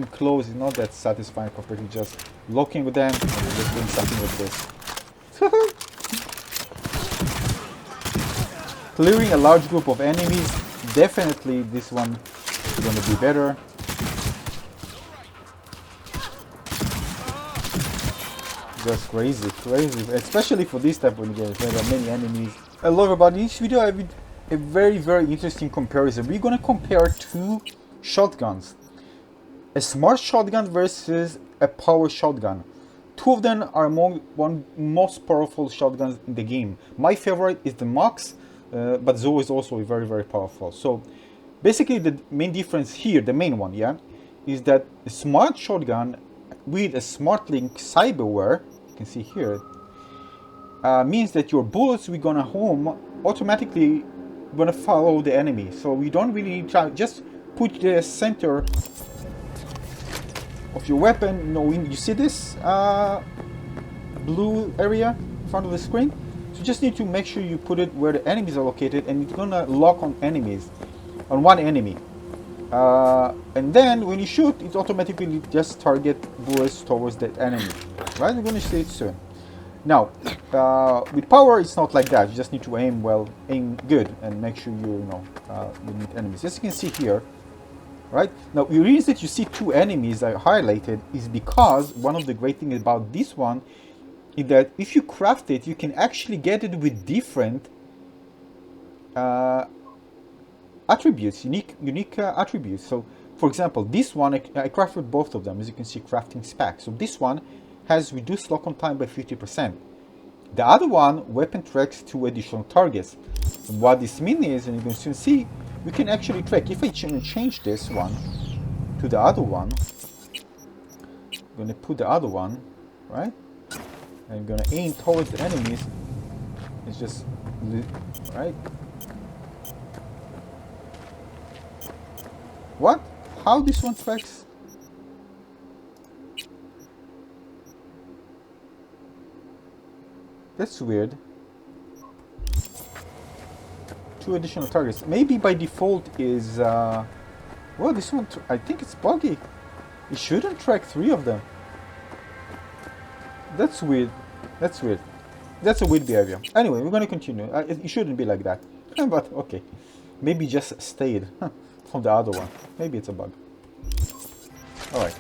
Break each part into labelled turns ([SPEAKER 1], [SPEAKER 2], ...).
[SPEAKER 1] close is not that satisfying compared to just locking with them and just doing something like this. Clearing a large group of enemies, definitely this one is going to be better. Just crazy, especially for this type of games where there are many enemies. Hello everybody, in this video I have a very interesting comparison. We're going to compare two shotguns. A smart shotgun versus a power shotgun. Two of them are among most powerful shotguns in the game. My favorite is the MOX, but ZHUO is also very powerful. So basically the main difference here, the main one, yeah, is that a smart shotgun with a smart link cyberware, you can see here, means that your bullets we're gonna home automatically gonna follow the enemy. So we don't really need to just put the center of your weapon, you know, you see this blue area in front of the screen? So you just need to make sure you put it where the enemies are located, and it's gonna lock on enemies, on one enemy. And then when you shoot, it automatically just target bullets towards that enemy. Right? We're gonna see it soon. Now, with power, it's not like that. You just need to aim well, aim good, and make sure you meet enemies. As you can see here, right? Now, the reason that you see two enemies I highlighted is because one of the great things about this one is that if you craft it, you can actually get it with different attributes, unique attributes. So, for example, this one, I crafted both of them, as you can see, crafting spec. So this one has reduced lock-on time by 50%. The other one, weapon tracks 2 additional targets. And what this means is, and you can soon see, we can actually track. If I change this one to the other one, I'm going to put the other one, right? I'm going to aim towards the enemies. It's just, right? What? How this one tracks? That's weird. 2 additional targets. Maybe by default is well, this one I think it's buggy. It shouldn't track 3 of them. That's weird. That's weird. That's a weird behavior. Anyway, we're gonna continue. It shouldn't be like that. But okay. Maybe just stayed from the other one. Maybe it's a bug. Alright.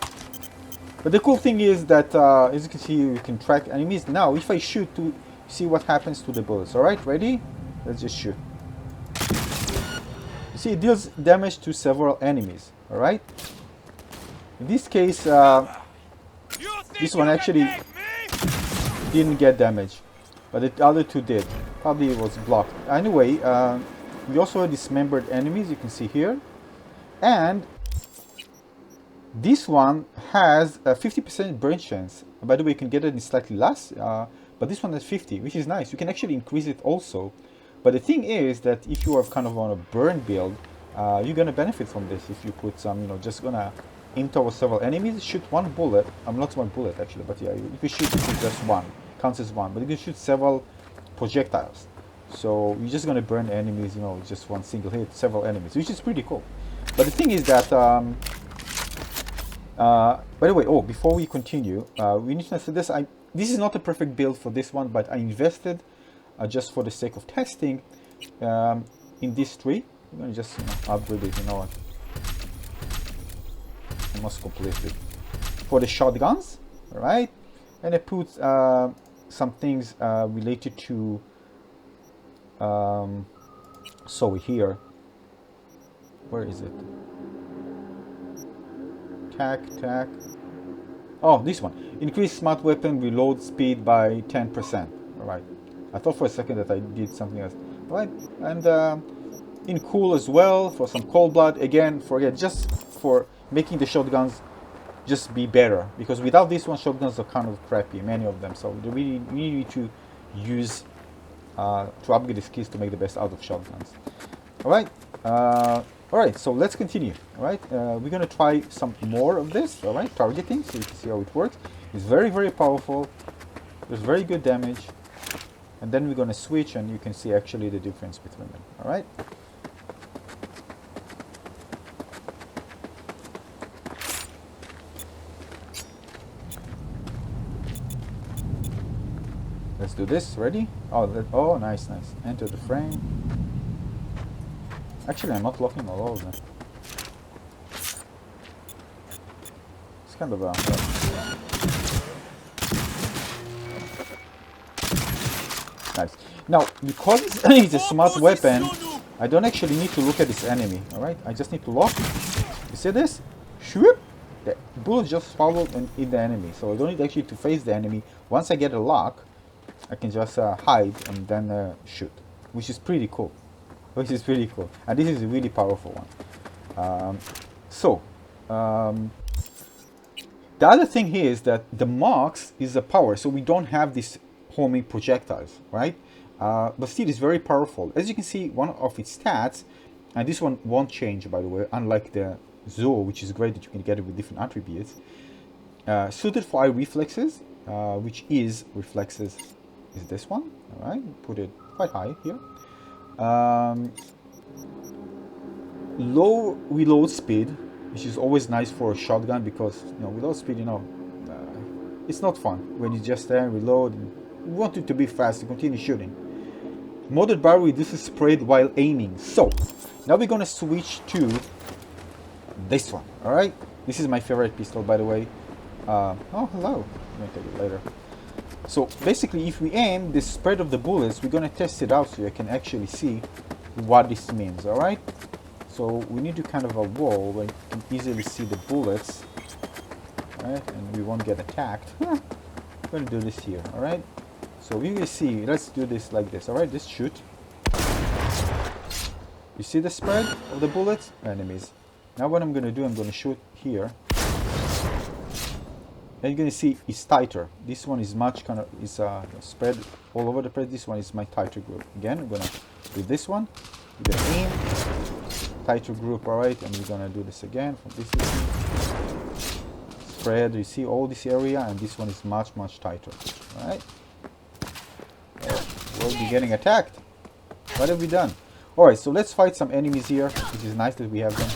[SPEAKER 1] But the cool thing is that as you can see, you can track enemies. Now if I shoot to see what happens to the bullets. Alright, ready? Let's just shoot. You see, it deals damage to several enemies. Alright? In this case, this one actually didn't get damage, but the other two did. Probably it was blocked. Anyway, we also have dismembered enemies, you can see here. And this one has a 50% burn chance. By the way, you can get it in slightly less, but this one has 50, which is nice. You can actually increase it also. But the thing is that if you are kind of on a burn build, you're gonna benefit from this if you put some, just gonna aim towards several enemies, shoot one bullet. Not one bullet actually, but yeah, if you shoot just one, counts as one. But you can shoot several projectiles. So you're just gonna burn enemies, just one single hit, several enemies, which is pretty cool. But the thing is that, by the way, before we continue, we need to say this. This is not a perfect build for this one, but I invested just for the sake of testing in this tree. I'm gonna just upgrade it, almost completely for the shotguns, all right? And I put some things related to so here, where is it? Tac. Oh, this one. Increase smart weapon reload speed by 10%. All right. I thought for a second that I did something else. All right. And in cool as well for some cold blood. Again, just for making the shotguns just be better, because without this one, shotguns are kind of crappy, many of them. So we really need to use to upgrade the skills to make the best out of shotguns. All right. All right, so let's continue. All right, we're gonna try some more of this. All right, targeting, so you can see how it works. It's very powerful. There's very good damage, and then we're gonna switch, and you can see actually the difference between them. All right. Let's do this. Ready? Oh, nice, nice. Enter the frame. Actually, I'm not locking all of them. It's kind of a... Nice. Now, because this enemy is a smart weapon, I don't actually need to look at this enemy. Alright? I just need to lock. You see this? Shoop! The bullet just followed in the enemy. So I don't need actually to face the enemy. Once I get a lock, I can just hide and then shoot. Which is pretty cool. Which is pretty cool. And this is a really powerful one. The other thing here is that the MOX is a power. So we don't have these homing projectiles, right? But still it's very powerful. As you can see, one of its stats, and this one won't change, by the way, unlike the ZHUO, which is great that you can get it with different attributes. Suited for eye reflexes, which is reflexes is this one. All right, put it quite high here. Low reload speed, which is always nice for a shotgun because reload speed, it's not fun when you just there and reload. You want it to be fast to continue shooting. Modded barrel reduces spread while aiming. So now we're gonna switch to this one. All right, this is my favorite pistol, by the way. Oh, hello. I'm gonna take it later. So basically, if we aim the spread of the bullets, we're gonna test it out so you can actually see what this means. All right. So we need to kind of a wall where you can easily see the bullets, right? And we won't get attacked. I'm gonna do this here. All right. So you can see. Let's do this like this. All right. Just shoot. You see the spread of the bullets? Enemies. Now what I'm gonna do, I'm gonna shoot here. And you're gonna see it's tighter. This one is much spread all over the place. This one is my tighter group. Again, I'm gonna do this one. We're gonna aim. Tighter group, alright, and we're gonna do this again from this spread. You see all this area, and this one is much tighter. Alright. We'll be getting attacked. What have we done? Alright, so let's fight some enemies here. It is nice that we have them.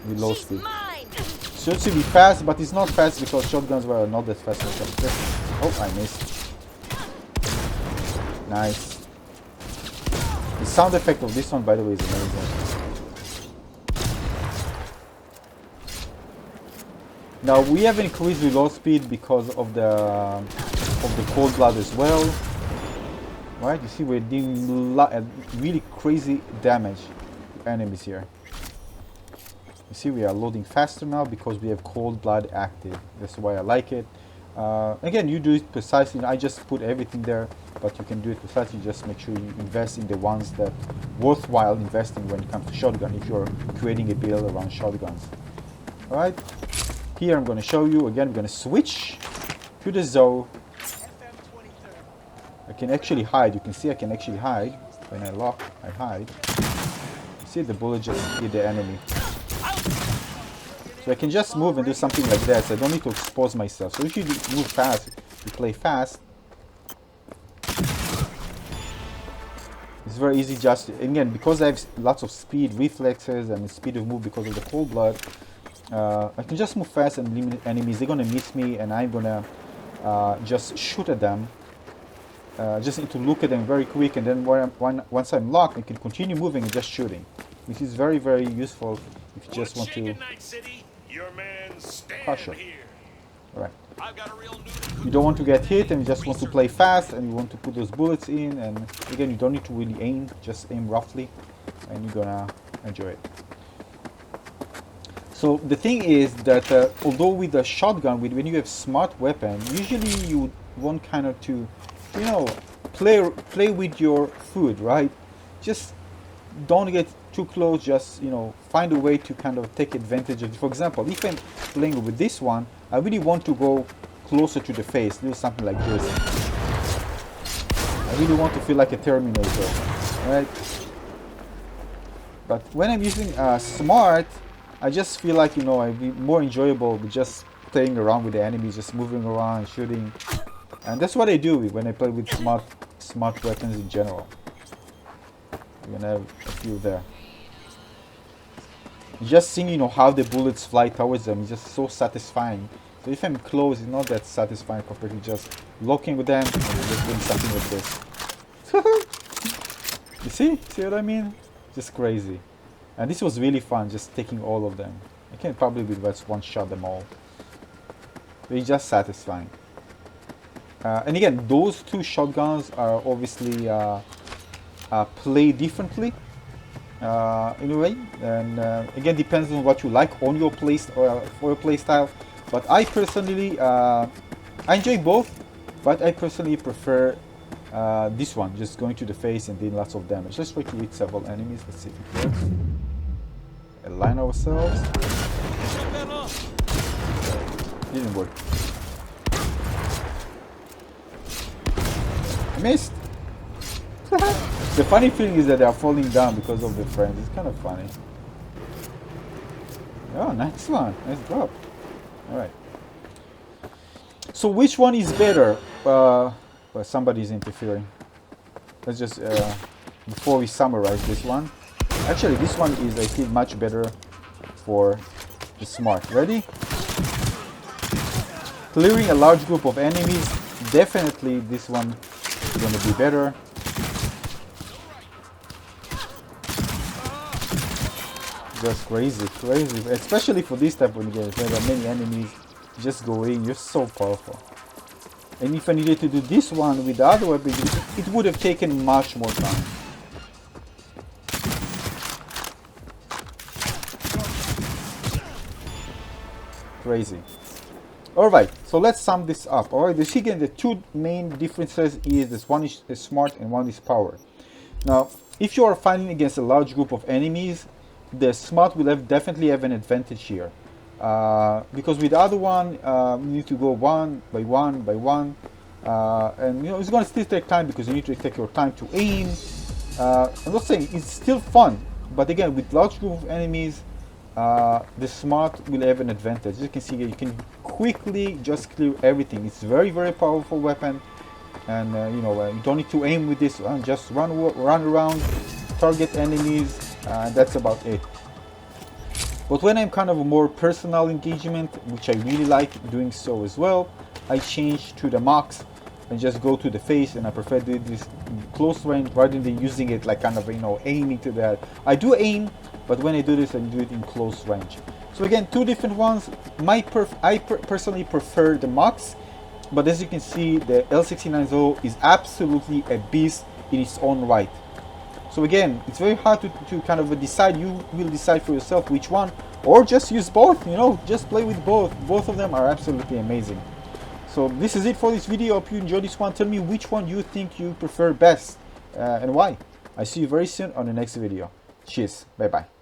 [SPEAKER 1] Reload speed. Should be fast, but it's not fast because shotguns were not that fast. Oh, I missed. Nice. The sound effect of this one, by the way, is amazing. Now we have increased reload speed because of the cold blood as well. Right? You see, we're doing really crazy damage to enemies here. You see, we are loading faster now because we have cold blood active. That's why I like it. Again, you do it precisely. I just put everything there, but you can do it precisely. Just make sure you invest in the ones that worthwhile investing when it comes to shotgun, if you're creating a build around shotguns. Alright, here I'm going to show you. Again, we're going to switch to the ZHUO. I can actually hide. You can see I can actually hide. When I lock, I hide. See, the bullet just hit the enemy. So I can just move and do something like that. So I don't need to expose myself. So if you move fast, you play fast, it's very easy. Just again, because I have lots of speed, reflexes, and speed of move because of the cold blood, I can just move fast and eliminate enemies. They're gonna miss me, and I'm gonna just shoot at them. Just need to look at them very quick, and then once I'm locked, I can continue moving and just shooting, which is very useful if you just want to crush it. Alright. You don't want to get hit, and you just want to play fast, and you want to put those bullets in, and again, you don't need to really aim, just aim roughly, and you're gonna enjoy it. So the thing is that although with a shotgun, when you have smart weapon, usually you want kind of to, play with your food, right? Just don't get too close. Just find a way to kind of take advantage of it. For example, if I'm playing with this one, I really want to go closer to the face, do something like this. I really want to feel like a Terminator, right? But when I'm using smart, I just feel like it'd be more enjoyable with just playing around with the enemies, just moving around, shooting, and that's what I do when I play with smart weapons in general. We're gonna have a few there. Just seeing how the bullets fly towards them is just so satisfying. So if I'm close, it's not that satisfying compared to just locking with them and just doing something like this. You see what I mean? Just crazy. And this was really fun, just taking all of them. I can probably with just one shot them all. It's just satisfying. And again, those two shotguns are obviously play differently in a way, and again depends on what you like on your play for your play style. But I personally I enjoy both, but I personally prefer this one, just going to the face and doing lots of damage. Let's try to hit several enemies. Let's see if it works. Align ourselves. Didn't work. I missed. The funny thing is that they are falling down because of the frames. It's kind of funny. Oh, nice one. Nice drop. Alright. So which one is better? Well, somebody's interfering. Let's just, before we summarize this one. Actually, this one is, I feel, much better for the smart. Ready? Clearing a large group of enemies. Definitely this one is going to be better. Just crazy, especially for this type of games where there are many enemies. Just go in, you're so powerful. And if I needed to do this one with the other weapon, it would have taken much more time. Crazy. Alright, so let's sum this up. Alright, again, the two main differences is this one is smart and one is power. Now, if you are fighting against a large group of enemies, the smart will definitely have an advantage here. Because with the other one, you need to go one by one by one. And you know, it's going to still take time because you need to take your time to aim. I'm not saying it's still fun, but again, with large group of enemies, the smart will have an advantage. As you can see here, you can quickly just clear everything. It's very powerful weapon, and you know, you don't need to aim with this. Just run around, target enemies. That's about it. But when I'm kind of a more personal engagement, which I really like doing so as well, I change to the MOX and just go to the face, and I prefer doing this close range rather than using it like kind of, you know, aiming to that. I do aim, but when I do this, I do it in close range. So again, two different ones. I personally prefer the MOX, but as you can see, the L-69 ZHUO is absolutely a beast in its own right. So again, it's very hard to kind of decide. You will decide for yourself which one, or just use both, you know, just play with both. Both of them are absolutely amazing. So this is it for this video. Hope you enjoyed this one. Tell me which one you think you prefer best and why. I see you very soon on the next video. Cheers. Bye bye.